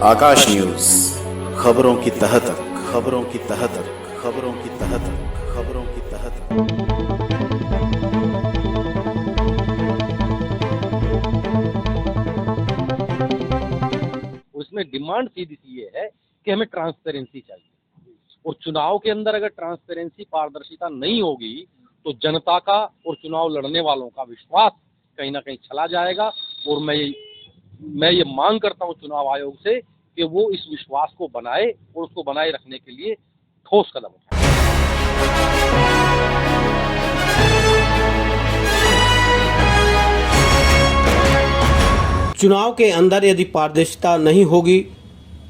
आकाश news, खबरों की तह तक, खबरों की तह तक, खबरों की तह तक, खबरों की तह तक। उसमें डिमांड सीधी सी ये है कि हमें ट्रांसपेरेंसी चाहिए, और चुनाव के अंदर अगर ट्रांसपेरेंसी, पारदर्शिता नहीं होगी तो जनता का और चुनाव लड़ने वालों का विश्वास कहीं ना कहीं चला जाएगा। और मैं ये मांग करता हूं चुनाव आयोग से कि वो इस विश्वास को बनाए और उसको बनाए रखने के लिए ठोस कदम उठाए। चुनाव के अंदर यदि पारदर्शिता नहीं होगी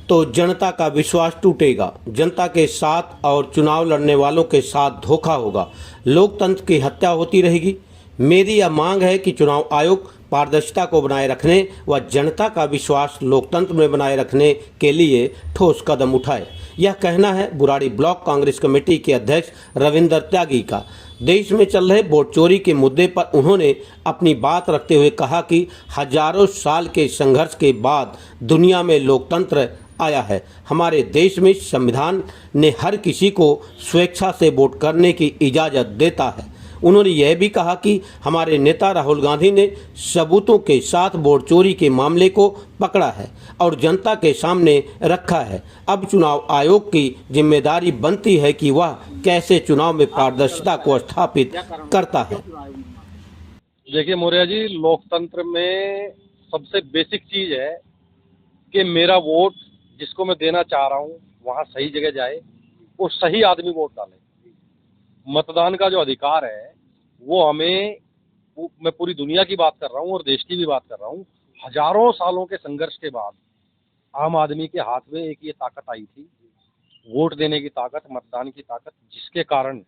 तो जनता का विश्वास टूटेगा, जनता के साथ और चुनाव लड़ने वालों के साथ धोखा होगा, लोकतंत्र की हत्या होती रहेगी। मेरी यह मांग है कि चुनाव आयोग पारदर्शिता को बनाए रखने व जनता का विश्वास लोकतंत्र में बनाए रखने के लिए ठोस कदम उठाए। यह कहना है बुराड़ी ब्लॉक कांग्रेस कमेटी के अध्यक्ष रविंद्र त्यागी का। देश में चल रहे वोट चोरी के मुद्दे पर उन्होंने अपनी बात रखते हुए कहा कि हजारों साल के संघर्ष के बाद दुनिया में लोकतंत्र आया है। हमारे देश में संविधान ने हर किसी को स्वेच्छा से वोट करने की इजाज़त देता है। उन्होंने यह भी कहा कि हमारे नेता राहुल गांधी ने सबूतों के साथ वोट चोरी के मामले को पकड़ा है और जनता के सामने रखा है। अब चुनाव आयोग की जिम्मेदारी बनती है कि वह कैसे चुनाव में पारदर्शिता को स्थापित करता है। देखिए मौर्य जी, लोकतंत्र में सबसे बेसिक चीज है कि मेरा वोट जिसको मैं देना चाह रहा हूँ वहाँ सही जगह जाए और सही आदमी वोट डाले। मतदान का जो अधिकार है वो मैं पूरी दुनिया की बात कर रहा हूँ और देश की भी बात कर रहा हूँ। हजारों सालों के संघर्ष के बाद आम आदमी के हाथ में एक ये ताकत आई थी, वोट देने की ताकत, मतदान की ताकत, जिसके कारण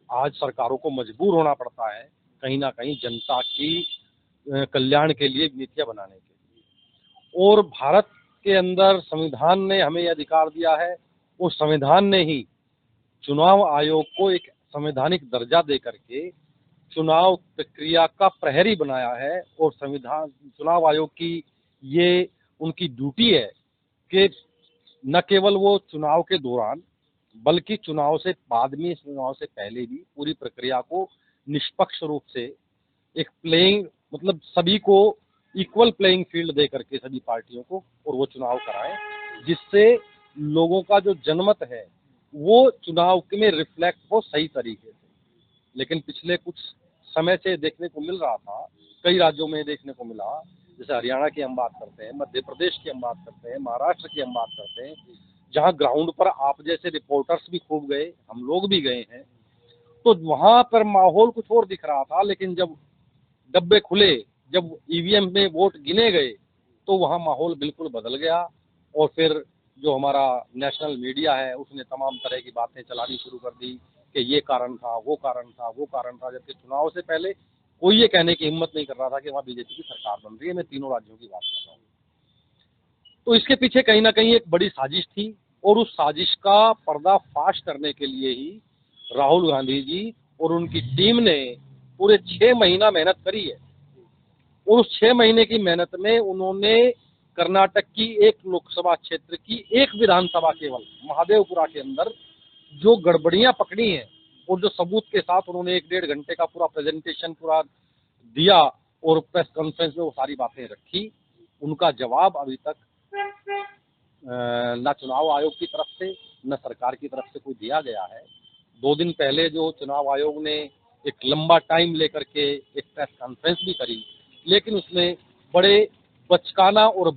आज सरकारों को मजबूर होना पड़ता है कहीं ना कहीं जनता की कल्याण के लिए नीतियां बनाने के लिए। और भारत के अंदर संविधान ने हमें यह अधिकार दिया है, और संविधान ने ही चुनाव आयोग को एक संवैधानिक दर्जा दे करके चुनाव प्रक्रिया का प्रहरी बनाया है। और चुनाव आयोग की ये उनकी ड्यूटी है कि न केवल वो चुनाव के दौरान बल्कि चुनाव से बाद में, चुनाव से पहले भी पूरी प्रक्रिया को निष्पक्ष रूप से एक मतलब सभी को इक्वल प्लेइंग फील्ड दे करके सभी पार्टियों को और वो चुनाव कराएं, जिससे लोगों का जो जनमत है वो चुनाव में रिफ्लेक्ट हो सही तरीके से। लेकिन पिछले कुछ समय से देखने को मिल रहा था, कई राज्यों में देखने को मिला, जैसे हरियाणा की हम बात करते हैं, मध्य प्रदेश की हम बात करते हैं, महाराष्ट्र की हम बात करते हैं, जहां ग्राउंड पर आप जैसे रिपोर्टर्स भी खूब गए, हम लोग भी गए हैं, तो वहां पर माहौल कुछ और दिख रहा था। लेकिन जब डब्बे खुले, जब ईवीएम में वोट गिने गए, तो वहां माहौल बिल्कुल बदल गया। और फिर जो हमारा नेशनल मीडिया है उसने तमाम तरह की बातें चलानी शुरू कर दी कि ये कारण था, वो कारण था, वो कारण था, जबकि चुनाव से पहले कोई ये कहने की हिम्मत नहीं कर रहा था कि वहाँ बीजेपी की सरकार बन रही है। मैं तीनों राज्यों की बात कर रहा हूँ। तो इसके पीछे कहीं ना कहीं एक बड़ी साजिश थी, और उस साजिश का पर्दाफाश करने के लिए ही राहुल गांधी जी और उनकी टीम ने पूरे 6 महीना मेहनत करी है। और उस 6 महीने की मेहनत में उन्होंने कर्नाटक की एक लोकसभा क्षेत्र की एक विधानसभा, केवल महादेवपुरा के अंदर जो गड़बड़ियां पकड़ी हैं और जो सबूत के साथ उन्होंने 1-1.5 घंटे का पूरा प्रेजेंटेशन पूरा दिया और प्रेस कॉन्फ्रेंस में वो सारी बातें रखी, उनका जवाब अभी तक न चुनाव आयोग की तरफ से न सरकार की तरफ से कोई दिया गया है। 2 दिन पहले जो चुनाव आयोग ने एक लंबा टाइम लेकर के एक प्रेस कॉन्फ्रेंस भी करी, लेकिन उसमें बड़े बचकाना और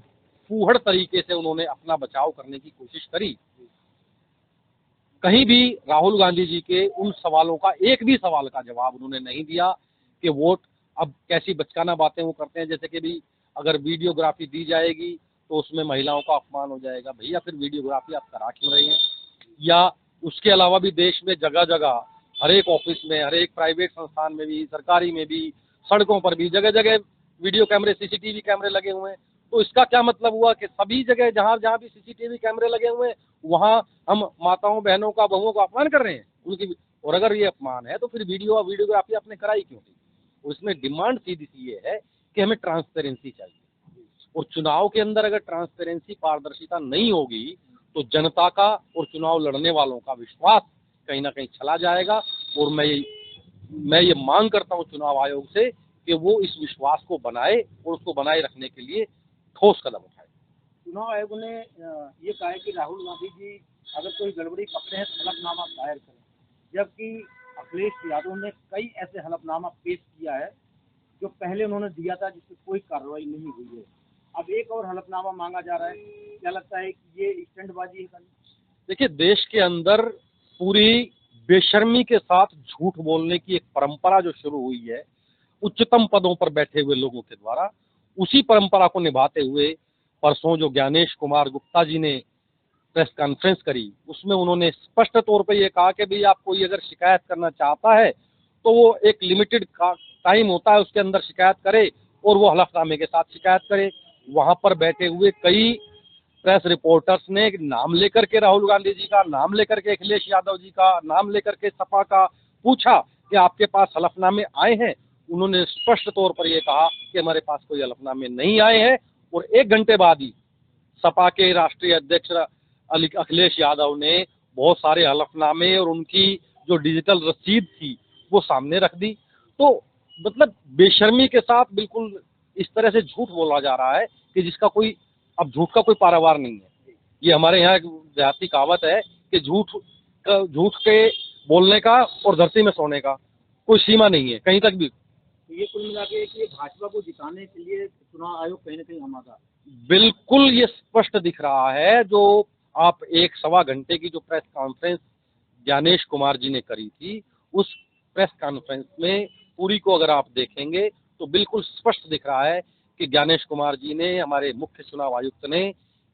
फूहड़ तरीके से उन्होंने अपना बचाव करने की कोशिश करी। कहीं भी राहुल गांधी जी के उन सवालों का, एक भी सवाल का जवाब उन्होंने नहीं दिया कि वोट, अब कैसी बचकाना बातें वो करते हैं, जैसे कि भी अगर वीडियोग्राफी दी जाएगी तो उसमें महिलाओं का अपमान हो जाएगा। भैया फिर वीडियोग्राफी आप करा क्यों रहे हैं? या उसके अलावा भी देश में जगह जगह, हर एक ऑफिस में, हर एक प्राइवेट संस्थान में भी, सरकारी में भी, सड़कों पर भी जगह जगह वीडियो कैमरे, सीसीटीवी कैमरे लगे हुए हैं। तो इसका क्या मतलब हुआ कि सभी जगह जहां जहां भी सीसीटीवी कैमरे लगे हुए हैं वहां हम माताओं, बहनों का, बहुओं का अपमान कर रहे हैं उनकी। और अगर ये अपमान है तो फिर वीडियोग्राफी आपने कराई क्यों थी? उसमें डिमांड सीधी सी ये है कि हमें ट्रांसपेरेंसी चाहिए, और चुनाव के अंदर अगर ट्रांसपेरेंसी, पारदर्शिता नहीं होगी तो जनता का और चुनाव लड़ने वालों का विश्वास कहीं ना कहीं चला जाएगा। और मैं ये मांग करता हूं चुनाव आयोग से कि वो इस विश्वास को बनाए और उसको बनाए रखने के लिए ठोस कदम उठाए। चुनाव आयोग ने ये कहा है कि राहुल गांधी जी अगर कोई गड़बड़ी पकड़े हैं तो हलफनामा दायर करें, जबकि अखिलेश यादव ने कई ऐसे हलफनामा पेश किया है जो पहले उन्होंने दिया था जिसकी कोई कार्रवाई नहीं हुई है। अब एक और हलफनामा मांगा जा रहा है, क्या लगता है कि ये स्टंटबाजी है? देखिए, देश के अंदर पूरी बेशर्मी के साथ झूठ बोलने की एक परंपरा जो शुरू हुई है उच्चतम पदों पर बैठे हुए लोगों के द्वारा, उसी परंपरा को निभाते हुए परसों जो ज्ञानेश कुमार गुप्ता जी ने प्रेस कॉन्फ्रेंस करी, उसमें उन्होंने स्पष्ट तौर पर यह कहा कि भाई आप कोई अगर शिकायत करना चाहता है तो वो एक लिमिटेड टाइम होता है, उसके अंदर शिकायत करे और वो हलफनामे के साथ शिकायत करे। वहां पर बैठे हुए कई प्रेस रिपोर्टर्स ने नाम लेकर के राहुल गांधी जी का, नाम लेकर के अखिलेश यादव जी का, नाम लेकर के सपा का पूछा कि आपके पास हलफनामे आए हैं। उन्होंने स्पष्ट तौर पर यह कहा कि हमारे पास कोई हलफनामे नहीं आए हैं। और 1 घंटे बाद ही सपा के राष्ट्रीय अध्यक्ष अखिलेश यादव ने बहुत सारे हलफनामे और उनकी जो डिजिटल रसीद थी वो सामने रख दी। तो मतलब बेशर्मी के साथ बिल्कुल इस तरह से झूठ बोला जा रहा है कि जिसका कोई, अब झूठ का कोई पारावार नहीं है। ये हमारे यहाँ एक देहाती कहावत है कि झूठ के बोलने का और धरती में सोने का कोई सीमा नहीं है कहीं तक भी। तो ये कुल मिला के कि भाजपा को जिताने के लिए चुनाव आयोग कहीं ना कहीं हमारा बिल्कुल ये स्पष्ट दिख रहा है। जो आप 1-1.25 घंटे की जो प्रेस कॉन्फ्रेंस ज्ञानेश कुमार जी ने करी थी, उस प्रेस कॉन्फ्रेंस में पूरी को अगर आप देखेंगे तो बिल्कुल स्पष्ट दिख रहा है कि ज्ञानेश कुमार जी ने, हमारे मुख्य चुनाव आयुक्त ने,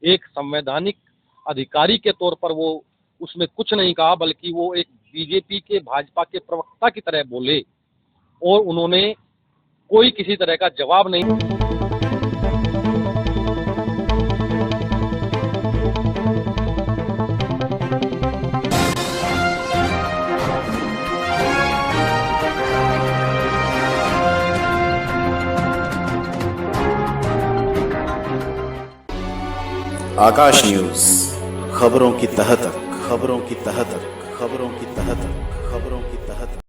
एक संवैधानिक अधिकारी के तौर पर वो उसमें कुछ नहीं कहा, बल्कि वो एक बीजेपी के, भाजपा के प्रवक्ता की तरह बोले और उन्होंने कोई किसी तरह का जवाब नहीं। आकाश न्यूज, खबरों की तह तक, खबरों की तह तक, खबरों की तह तक, खबरों की तह तक।